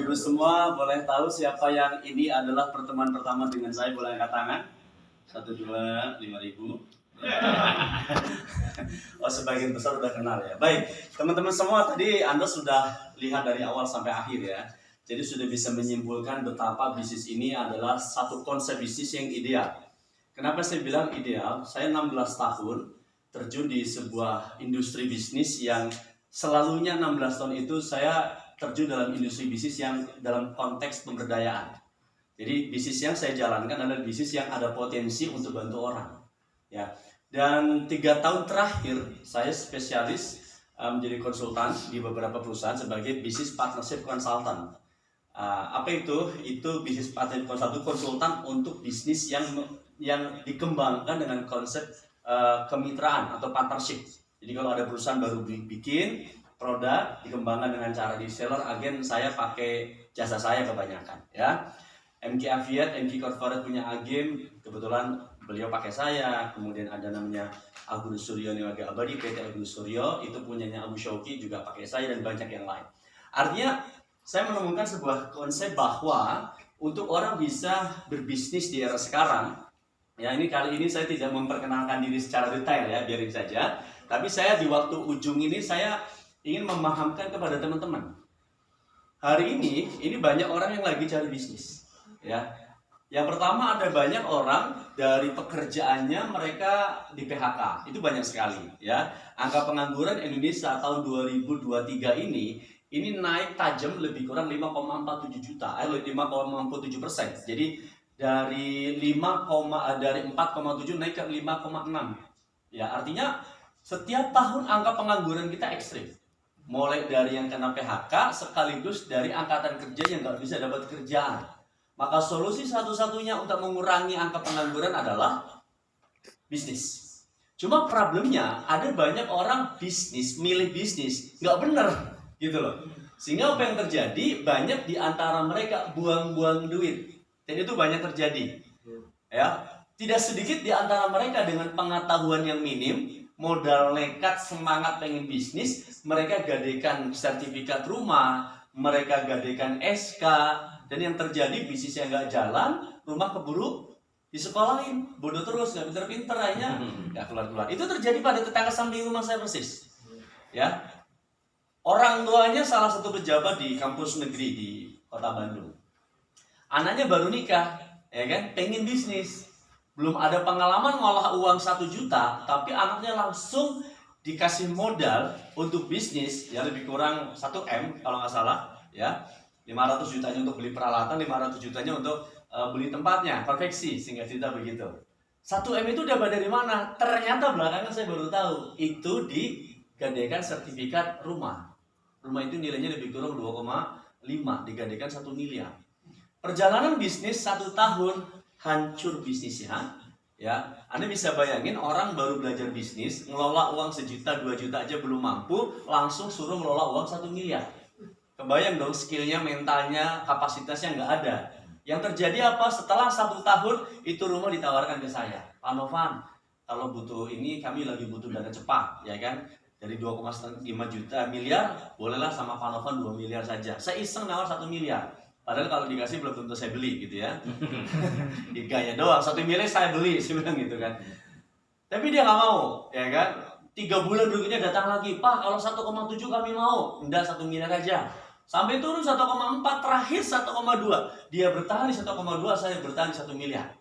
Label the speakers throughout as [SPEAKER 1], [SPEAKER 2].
[SPEAKER 1] Ibu semua boleh tahu siapa yang ini adalah pertemuan pertama dengan saya, boleh angkat tangan? 1, 2, 5.000. Oh, sebagian besar udah kenal ya. Baik, teman-teman semua, tadi Anda sudah lihat dari awal sampai akhir ya. Jadi sudah bisa menyimpulkan betapa bisnis ini adalah satu konsep bisnis yang ideal. Kenapa saya bilang ideal? Saya 16 tahun terjun di sebuah industri bisnis yang selalunya 16 tahun itu saya terjun dalam industri bisnis yang dalam konteks pemberdayaan. Jadi bisnis yang saya jalankan adalah bisnis yang ada potensi untuk bantu orang. Ya. Dan 3 tahun terakhir saya spesialis menjadi konsultan di beberapa perusahaan sebagai bisnis partnership consultant. Apa itu? Itu bisnis partnership consultant, konsultan untuk bisnis yang dikembangkan dengan konsep kemitraan atau partnership. Jadi kalau ada perusahaan baru bikin produk dikembangkan dengan cara reseller, agen, saya pakai jasa saya kebanyakan ya. MK Aviat, MK Corporate punya agen, kebetulan beliau pakai saya. Kemudian ada namanya Agus Suryo Niwaga Abadi, PT Agus Suryo, itu punyanya Abu Syauki, juga pakai saya, dan banyak yang lain. Artinya saya menemukan sebuah konsep bahwa untuk orang bisa berbisnis di era sekarang, ya ini kali ini saya tidak memperkenalkan diri secara detail ya, biarin saja. Tapi saya di waktu ujung ini saya ingin memahamkan kepada teman-teman. Hari ini banyak orang yang lagi cari bisnis. Ya, yang pertama ada banyak orang dari pekerjaannya mereka di PHK, itu banyak sekali. Ya, angka pengangguran Indonesia tahun 2023 ini naik tajam, lebih kurang 5,47 juta, 5,47%. Jadi dari 4,7 naik ke 5,6. Ya, artinya setiap tahun angka pengangguran kita ekstrim. Mulai dari yang kena PHK sekaligus dari angkatan kerja yang nggak bisa dapat kerjaan. Maka solusi satu-satunya untuk mengurangi angka pengangguran adalah bisnis. Cuma problemnya ada banyak orang milih bisnis nggak bener gitu loh. Sehingga apa yang terjadi, banyak di antara mereka buang-buang duit. Dan itu banyak terjadi. Ya, tidak sedikit di antara mereka dengan pengetahuan yang minim, modal nekat, semangat pengen bisnis, mereka gadekan sertifikat rumah, mereka gadekan SK, dan yang terjadi bisnisnya nggak jalan, rumah keburu disekolahin, bodoh terus, nggak pinter-pinter, akhirnya nggak keluar-keluar. Itu terjadi pada tetangga samping rumah saya persis. Ya, orang tuanya salah satu pejabat di kampus negeri di kota Bandung. Anaknya baru nikah, ya kan, pengen bisnis, belum ada pengalaman ngolah uang 1 juta, tapi anaknya langsung dikasih modal untuk bisnis, ya lebih kurang 1 M kalau nggak salah, ya. 500 jutanya untuk beli peralatan, 500 jutanya untuk beli tempatnya, konveksi, sehingga cerita begitu. 1 M itu dapat dari mana? Ternyata belakangan saya baru tahu, itu digadekan sertifikat rumah. Rumah itu nilainya lebih kurang 2,5, digadekan 1 miliar. Perjalanan bisnis 1 tahun, hancur bisnisnya. Ya, Anda bisa bayangin orang baru belajar bisnis, ngelola uang 1 juta, 2 juta aja belum mampu, langsung suruh ngelola uang 1 miliar. Kebayang dong, skillnya, mentalnya, kapasitasnya nggak ada. Yang terjadi apa? Setelah 1 tahun, itu rumah ditawarkan ke saya. Pak Novan, kalau butuh ini, kami lagi butuh dana cepat, ya kan? Dari 2,5 juta miliar, bolehlah sama Pak Novan 2 miliar saja. Saya iseng nawar 1 miliar. Padahal kalau dikasih belum tentu saya beli gitu ya. Gaya doang, 1 miliar saya beli, saya bilang gitu kan. Tapi dia nggak mau, ya kan? 3 bulan berikutnya datang lagi, Pak kalau 1,7 kami mau. Enggak, 1 miliar aja. Sampai turun 1,4, terakhir 1,2. Dia bertahan di 1,2, saya bertahan di 1 miliar.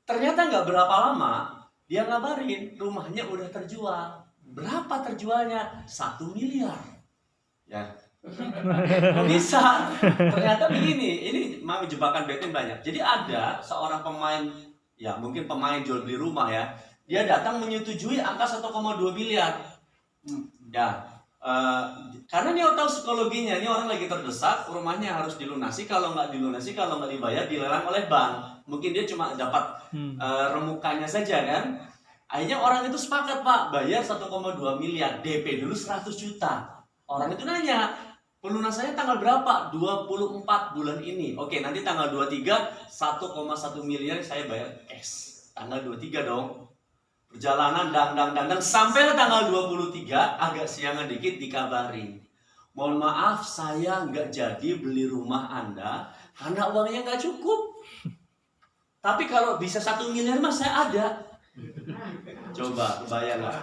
[SPEAKER 1] Ternyata nggak berapa lama, dia ngabarin rumahnya udah terjual. Berapa terjualnya? 1 miliar. Ya. Kok bisa? Ternyata begini, ini memang jebakan Batman banyak. Jadi ada seorang pemain, ya mungkin pemain jual beli rumah ya, dia datang menyetujui angka 1,2 miliar. Ya, karena dia tahu psikologinya, ini orang lagi terdesak, rumahnya harus dilunasi, kalau nggak dilunasi, kalau nggak dibayar, dilelang oleh bank. Mungkin dia cuma dapat remukannya saja kan. Akhirnya orang itu sepakat, Pak, bayar 1,2 miliar, DP dulu 100 juta. Orang itu nanya, pelunasannya tanggal berapa? 24 bulan ini. Oke, nanti tanggal 23, 1,1 miliar saya bayar cash. Tanggal 23 dong. Perjalanan dang sampai tanggal 23, agak siangan dikit dikabarin. mohon maaf saya nggak jadi beli rumah Anda karena uangnya nggak cukup. Tapi kalau bisa 1 miliar mas saya ada. Coba kebayang nggak?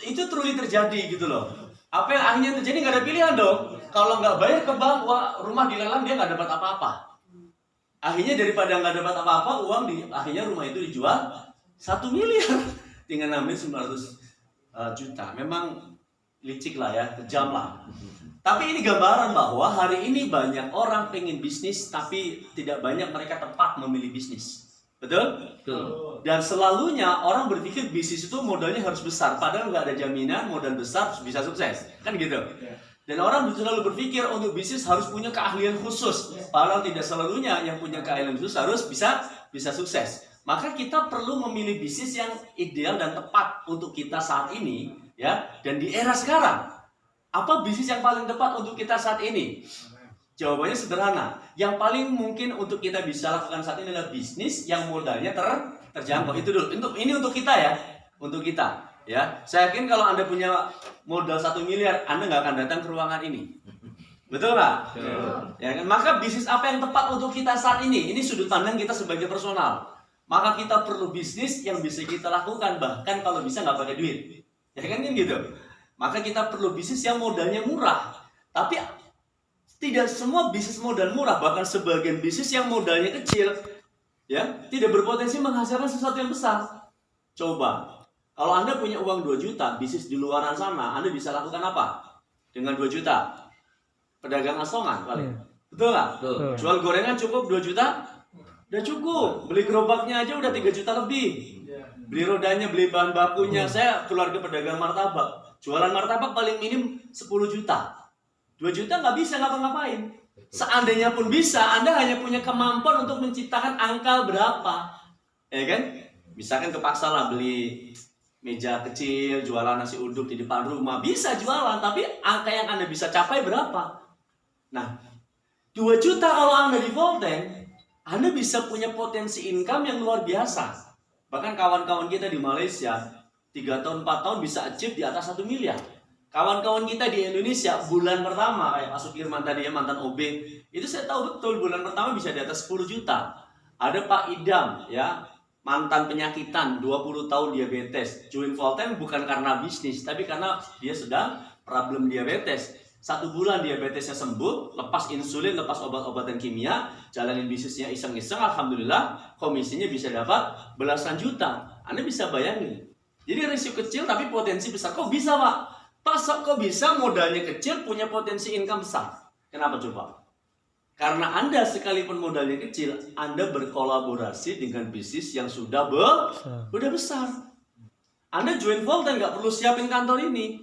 [SPEAKER 1] Itu truly terjadi gitu loh. Apa yang akhirnya terjadi, nggak ada pilihan dong. Kalau nggak bayar ke bank, wah, rumah dilelang dia nggak dapat apa-apa. Akhirnya daripada nggak dapat apa-apa, akhirnya rumah itu dijual 1 miliar. Tinggal ngambil 900 juta. Memang licik lah ya, kejam lah. Tapi ini gambaran bahwa hari ini banyak orang pengen bisnis, tapi tidak banyak mereka tepat memilih bisnis. Betul? Betul. Dan selalunya orang berpikir bisnis itu modalnya harus besar, padahal nggak ada jaminan modal besar bisa sukses, kan gitu. Dan orang selalu berpikir untuk bisnis harus punya keahlian khusus, padahal tidak selalunya yang punya keahlian khusus harus bisa sukses. Maka kita perlu memilih bisnis yang ideal dan tepat untuk kita saat ini, ya. Dan di era sekarang, apa bisnis yang paling tepat untuk kita saat ini? Jawabannya sederhana. Yang paling mungkin untuk kita bisa lakukan saat ini adalah bisnis yang modalnya terjangkau. Itu dulu. Ini untuk kita ya. Untuk kita. Ya. Saya yakin kalau Anda punya modal 1 miliar, Anda nggak akan datang ke ruangan ini. Betul nggak? Ya kan? Maka bisnis apa yang tepat untuk kita saat ini? Ini sudut pandang kita sebagai personal. Maka kita perlu bisnis yang bisa kita lakukan. Bahkan kalau bisa nggak pakai duit. Ya kan gitu. Maka kita perlu bisnis yang modalnya murah. Tapi tidak semua bisnis modal murah, bahkan sebagian bisnis yang modalnya kecil, ya, tidak berpotensi menghasilkan sesuatu yang besar. Coba, kalau Anda punya uang 2 juta, bisnis di luar sana, Anda bisa lakukan apa? Dengan 2 juta? Pedagang asongan paling. Betul nggak? Jual gorengan cukup 2 juta? Udah cukup. Beli gerobaknya aja udah 3 juta lebih. Beli rodanya, beli bahan bakunya. Saya keluarga pedagang martabak. Jualan martabak paling minim 10 juta. 2 juta nggak bisa ngapa-ngapain. Seandainya pun bisa, Anda hanya punya kemampuan untuk menciptakan angka berapa. Ya kan? Misalkan kepaksa lah beli meja kecil, jualan nasi uduk di depan rumah. Bisa jualan, tapi angka yang Anda bisa capai berapa? Nah, 2 juta kalau Anda di Volten, Anda bisa punya potensi income yang luar biasa. Bahkan kawan-kawan kita di Malaysia, 3 tahun, 4 tahun bisa achieve di atas 1 miliar. Kawan-kawan kita di Indonesia bulan pertama kayak Pak Sukirman tadi ya, mantan OB, itu saya tahu betul bulan pertama bisa di atas 10 juta. Ada Pak Idam ya, mantan penyakitan 20 tahun diabetes. Join Volten bukan karena bisnis, tapi karena dia sedang problem diabetes. 1 bulan diabetesnya sembuh, lepas insulin, lepas obat-obatan kimia, jalanin bisnisnya iseng-iseng, alhamdulillah komisinya bisa dapat belasan juta. Anda bisa bayangin. Jadi risiko kecil tapi potensi besar. Kok bisa Pak? Kok bisa modalnya kecil punya potensi income besar? Kenapa coba? Karena Anda sekalipun modalnya kecil, Anda berkolaborasi dengan bisnis yang sudah besar. Anda join Volten nggak perlu siapin kantor ini.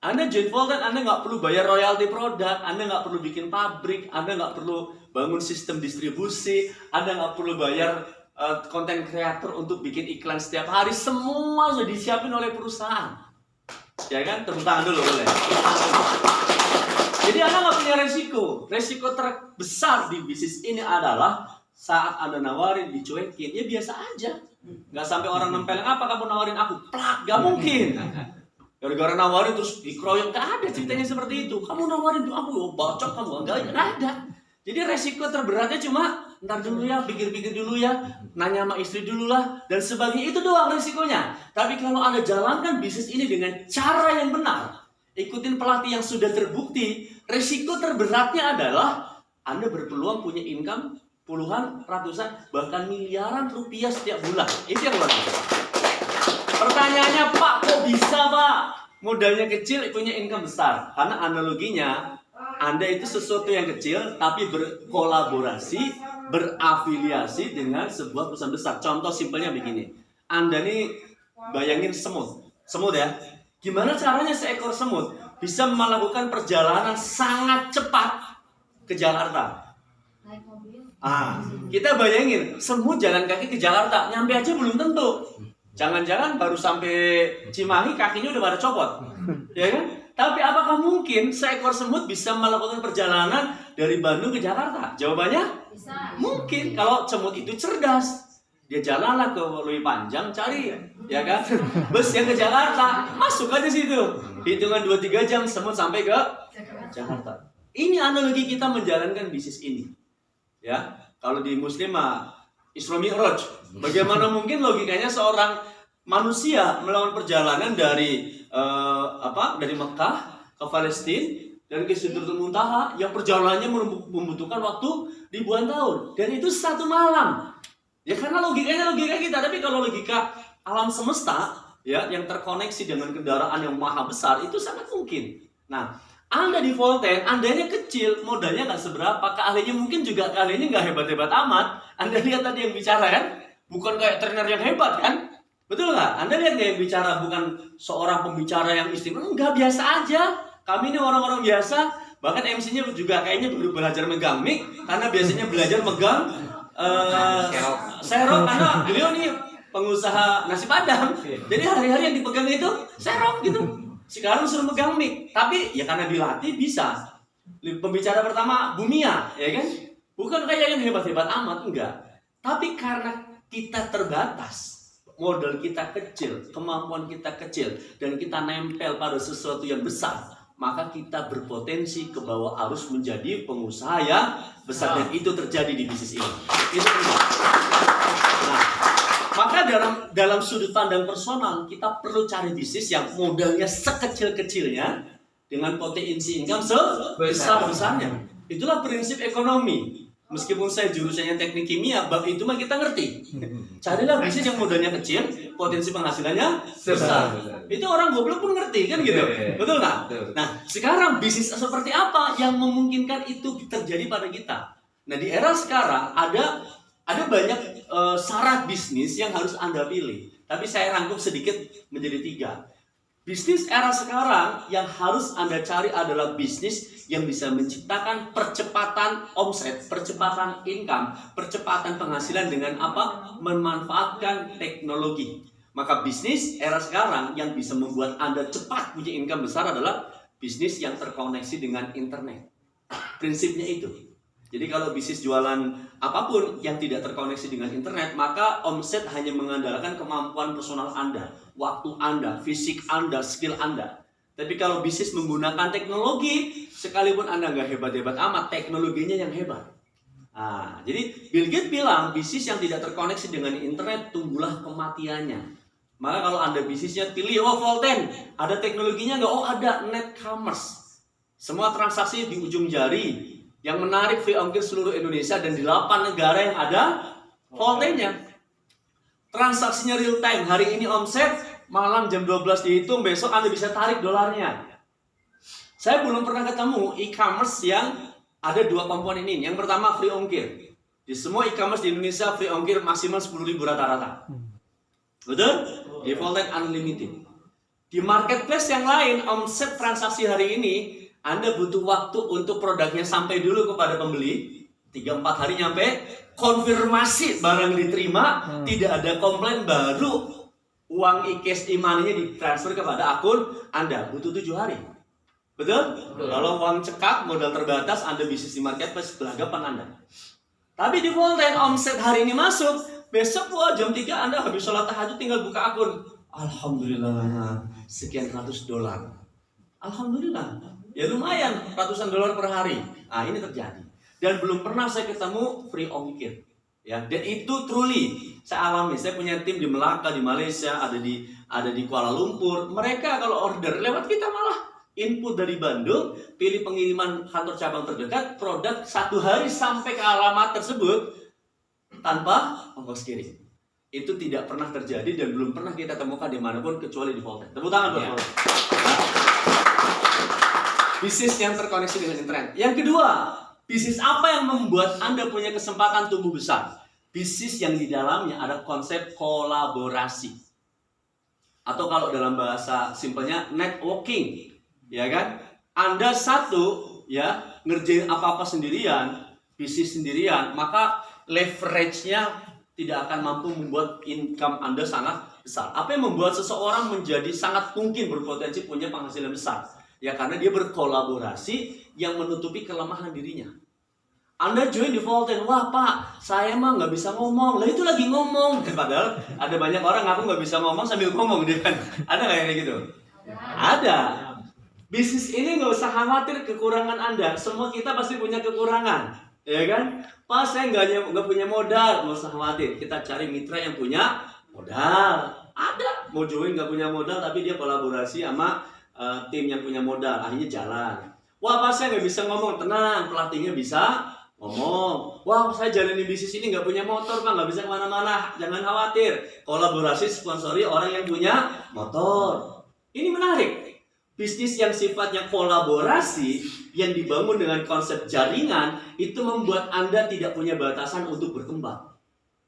[SPEAKER 1] Anda join Volten, Anda nggak perlu bayar royalti produk, Anda nggak perlu bikin pabrik, Anda nggak perlu bangun sistem distribusi, Anda nggak perlu bayar konten kreator untuk bikin iklan setiap hari. Semua sudah disiapin oleh perusahaan. Ya kan, tepuk tangan dulu boleh. Jadi Anda nggak punya resiko. Resiko terbesar di bisnis ini adalah saat Anda nawarin dicuekin, ya biasa aja. Nggak sampai orang nempelin, apa kamu nawarin aku? Plak, nggak mungkin. Gara-gara nawarin terus dikeroyok, nggak ada ceritanya seperti itu. Kamu nawarin tuh aku, bocok kamu, nggak ada. Jadi resiko terberatnya cuma ntar dulu ya, pikir-pikir dulu ya, nanya sama istri dulu lah, dan sebagainya. Itu doang risikonya. Tapi kalau Anda jalankan bisnis ini dengan cara yang benar, ikutin pelatih yang sudah terbukti, risiko terberatnya adalah Anda berpeluang punya income puluhan, ratusan, bahkan miliaran rupiah setiap bulan. Itu yang luar biasa. Pertanyaannya, Pak, kok bisa Pak? Modalnya kecil, punya income besar. Karena analoginya, Anda itu sesuatu yang kecil, tapi berkolaborasi, berafiliasi dengan sebuah perusahaan besar. Contoh simpelnya begini. Anda nih bayangin semut ya. Gimana caranya seekor semut bisa melakukan perjalanan sangat cepat ke Jakarta?
[SPEAKER 2] Naik mobil.
[SPEAKER 1] Kita bayangin semut jalan kaki ke Jakarta, nyampe aja belum tentu. Jangan-jangan baru sampai Cimahi kakinya udah pada copot. Ya kan? Tapi apakah mungkin seekor semut bisa melakukan perjalanan dari Bandung ke Jakarta? Jawabannya
[SPEAKER 2] Bisa.
[SPEAKER 1] mungkin. Kalau semut itu cerdas, dia jalanlah ke Lui Panjang cari, ya kan, bus yang ke Jakarta, masuk aja situ. hitungan 2-3 jam semut sampai ke Jakarta. Ini analogi kita menjalankan bisnis ini. Ya, kalau di Muslim Isra Mi'raj. Bagaimana mungkin logikanya seorang manusia melakukan perjalanan dari dari Mekah ke Palestina dan ke Sidratul Muntaha yang perjalanannya membutuhkan waktu ribuan tahun, dan itu satu malam. Ya karena logikanya logika kita, tapi kalau logika alam semesta ya yang terkoneksi dengan kendaraan yang maha besar itu sangat mungkin. Nah, Anda di Volten, Andanya kecil, modalnya nggak seberapa, keahliannya mungkin juga keahliannya nggak hebat-hebat amat. Anda lihat tadi yang bicara kan, bukan kayak trainer yang hebat kan? Betul nggak? Anda lihat nggak yang bicara bukan seorang pembicara yang istimewa, nggak, biasa aja. Kami ini orang-orang biasa, bahkan MC-nya juga kayaknya baru belajar megang mic, karena biasanya belajar megang serok, karena beliau nih pengusaha nasi padang. Jadi hari-hari yang dipegang itu serok gitu. Sekarang suruh megang mic, tapi ya karena dilatih bisa. Pembicara pertama Bumia, ya kan? Bukan kayak yang hebat-hebat amat, enggak. Tapi karena kita terbatas, modal kita kecil, kemampuan kita kecil, dan kita nempel pada sesuatu yang besar, maka kita berpotensi ke bawah arus menjadi pengusaha yang besar, dan itu terjadi di bisnis ini. Itu penting. Nah, maka dalam sudut pandang personal kita perlu cari bisnis yang modalnya sekecil-kecilnya dengan potensi income sebesar-besarnya. Itulah prinsip ekonomi. Meskipun saya jurusannya teknik kimia, bab itu mah kita ngerti. Carilah bisnis yang modalnya kecil, potensi penghasilannya besar. Itu orang goblok pun ngerti kan gitu. Betul nggak? Nah, sekarang bisnis seperti apa yang memungkinkan itu terjadi pada kita? Nah, di era sekarang ada banyak syarat bisnis yang harus Anda pilih. Tapi saya rangkum sedikit menjadi 3. Bisnis era sekarang yang harus Anda cari adalah bisnis yang bisa menciptakan percepatan omset, percepatan income, percepatan penghasilan dengan apa? Memanfaatkan teknologi. Maka bisnis era sekarang yang bisa membuat Anda cepat punya income besar adalah bisnis yang terkoneksi dengan internet. Prinsipnya itu. Jadi kalau bisnis jualan apapun yang tidak terkoneksi dengan internet, maka omset hanya mengandalkan kemampuan personal Anda, waktu Anda, fisik Anda, skill Anda. Tapi kalau bisnis menggunakan teknologi, sekalipun Anda nggak hebat-hebat amat, teknologinya yang hebat. Nah, jadi Bill Gates bilang, bisnis yang tidak terkoneksi dengan internet, tunggulah kematiannya. Maka kalau Anda bisnisnya pilih, Volten, ada teknologinya nggak? Oh ada, net commerce. Semua transaksi di ujung jari. Yang menarik free ongkir seluruh Indonesia dan di 8 negara yang ada Voltennya. Transaksinya real time. Hari ini omset, malam jam 12 dihitung, besok Anda bisa tarik dolarnya. Saya belum pernah ketemu e-commerce yang ada 2 komponen ini. Yang pertama free ongkir. Di semua e-commerce di Indonesia free ongkir maksimal 10.000 rata-rata. Betul? Di Volten Unlimited. Di marketplace yang lain, omset transaksi hari ini Anda butuh waktu untuk produknya sampai dulu kepada pembeli, 3-4 hari nyampe, konfirmasi barang diterima, tidak ada komplain, baru uang e-cash e-money-nya ditransfer kepada akun Anda, butuh 7 hari. Betul? Kalau uang cekak, modal terbatas, Anda bisnis di marketplace, belagapan Anda. Tapi di Volten, omset hari ini masuk, besok jam 3 Anda habis sholat tahajud tinggal buka akun. Alhamdulillah, sekian ratus dolar. Alhamdulillah. Ya lumayan, ratusan dolar per hari. Nah ini terjadi. Dan belum pernah saya ketemu free ongkir. Ya, dan itu truly saya alami. Saya punya tim di Melaka, di Malaysia, ada di Kuala Lumpur. Mereka kalau order lewat kita malah input dari Bandung, pilih pengiriman kantor cabang terdekat, produk 1 hari sampai ke alamat tersebut tanpa ongkos kirim. Itu tidak pernah terjadi dan belum pernah kita temukan dimanapun kecuali di Volten. Tepuk tangan buat Volten. Bisnis yang terkoneksi dengan internet. Yang kedua, bisnis apa yang membuat Anda punya kesempatan tumbuh besar? Bisnis yang di dalamnya ada konsep kolaborasi. Atau kalau dalam bahasa simpelnya networking, ya kan? Anda satu ya ngerjain apa-apa sendirian, bisnis sendirian, maka leverage-nya tidak akan mampu membuat income Anda sangat besar. Apa yang membuat seseorang menjadi sangat mungkin berpotensi punya penghasilan besar? Ya karena dia berkolaborasi yang menutupi kelemahan dirinya. Anda join di Volten, wah Pak, saya mah nggak bisa ngomong. Lah itu lagi ngomong. Padahal ada banyak orang ngaku nggak bisa ngomong sambil ngomong dia kan. Ada nggak yang kayak gitu? Ada. Bisnis ini nggak usah khawatir kekurangan Anda. Semua kita pasti punya kekurangan, ya kan? Pas saya nggak punya modal, nggak usah khawatir. Kita cari mitra yang punya modal. Ada mau join nggak punya modal, tapi dia kolaborasi sama tim yang punya modal. Akhirnya jalan. Wah, pas saya nggak bisa ngomong, tenang, pelatihnya bisa ngomong. Wah, saya jalani bisnis ini nggak punya motor, Pak, nggak bisa kemana-mana. Jangan khawatir. Kolaborasi sponsori orang yang punya motor. Ini menarik. Bisnis yang sifatnya kolaborasi yang dibangun dengan konsep jaringan itu membuat Anda tidak punya batasan untuk berkembang.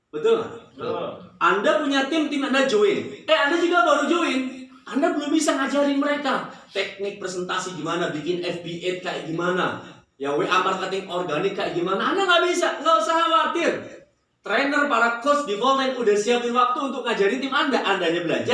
[SPEAKER 1] Betul nggak?
[SPEAKER 2] Betul.
[SPEAKER 1] Anda punya tim Anda join. Anda juga baru join. Anda belum bisa ngajarin mereka teknik presentasi gimana, bikin FB8 kayak gimana, ya WA marketing organik kayak gimana. Anda nggak bisa, nggak usah khawatir. Trainer, para coach di online udah siapin waktu untuk ngajarin tim Anda. Andanya belajar.